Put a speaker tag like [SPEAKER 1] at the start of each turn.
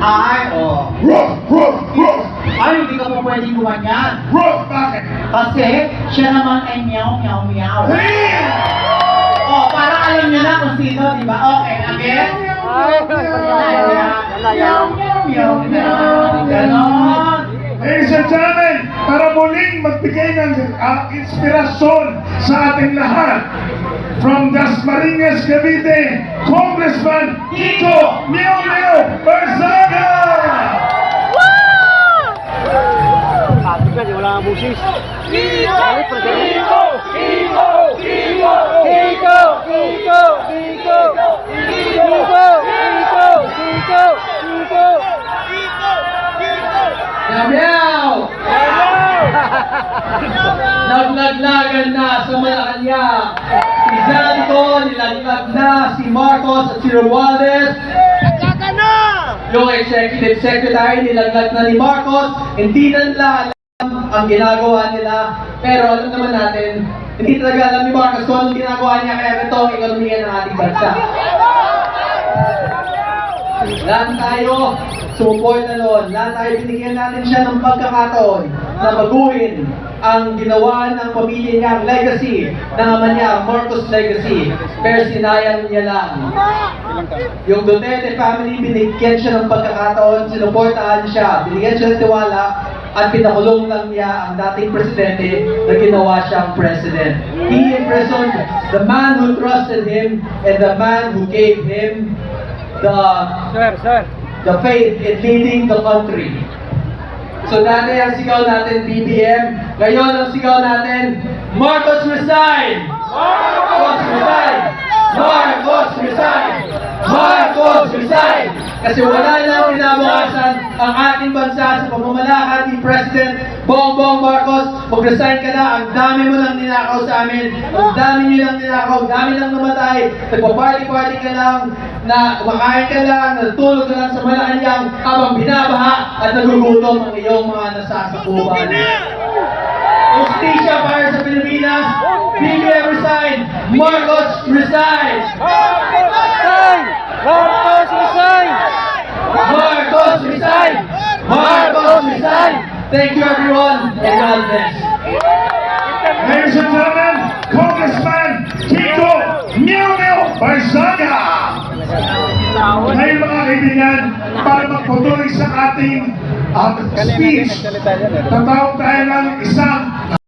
[SPEAKER 1] Ay, oh.
[SPEAKER 2] Ruff, ruff, ruff.
[SPEAKER 1] Ay, hindi ka po pwedeng gumanyan.
[SPEAKER 2] Ruff, bakit?
[SPEAKER 1] Kasi siya naman ay meow, meow, meow.
[SPEAKER 2] Hey!
[SPEAKER 1] Oh, parang alam niyo na kung sino, di ba? Okay, again. Meow, meow, meow. Ganon.
[SPEAKER 2] Ladies and gentlemen, para muling magbigay ng inspirasyon sa ating lahat, from Dasmariñas, Cavite, Congressman Kiko Meow Meow Barzaga!
[SPEAKER 3] Sabi ka, di wala nga busis.
[SPEAKER 4] Kiko! Kiko! Kiko! Kiko!
[SPEAKER 3] Kiko! Kiko! Kiko! Kiko! Kiko! Kiko!
[SPEAKER 1] Meow! Naglaglagan na sa Malacanang. Si Zanto, nilaglag na si Marcos at si Romualdez.
[SPEAKER 4] Nagkaka na!
[SPEAKER 1] Yung executive secretary, nilaglag na ni Marcos. Hindi na nila alam ang ginagawa nila. Pero alam naman natin, hindi talaga alam ni Marcos kung anong ginagawa niya. Kaya ito ang ekonomiya ng ating bansa. Lahat tayo sumuporta noon. Lahat tayo binigyan natin siya ng pagkakataon na baguhin ang ginawa ng pamilya niya, ang legacy ng ama niya, Marcos legacy. Pero sinayang niya lang. Yung Duterte family, binigyan siya ng pagkakataon, sinuportahan siya, binigyan siya ng tiwala, at pinakulong lang niya ang dating presidente na ginawa siyang president. He imprisoned the man who trusted him and the man who gave him the faith in leading the country. So dati ang sigaw natin BBM, ngayon ang sigaw natin Marcos resign! Marcos resign! Marcos resign! Marcos resign! Kasi wala nang kinabukasan ang ating bansa sa pamamalakad ni President Bongbong Marcos. Mag-resign ka na, ang dami mo nang ninakaw sa amin, ang dami nyo nang ninakaw, ang dami nang namatay, nagpa-party-party ka lang, na kumakain ka lang, natulog ka lang sa Malacanang habang binabaha at nagugutom ang iyong mga nasasakupan. Justisya para sa Pilipinas, BBM resign, Marcos resign!
[SPEAKER 3] Resign! Marcos resign!
[SPEAKER 1] Marcos resign! Marcos resign! Thank you everyone, and God bless.
[SPEAKER 2] Ladies and gentlemen, Congressman Kiko Meow Meow Barzaga! Ngayon mga kaibigan, para magpatuloy sa ating speech, tatawag tayo ng isang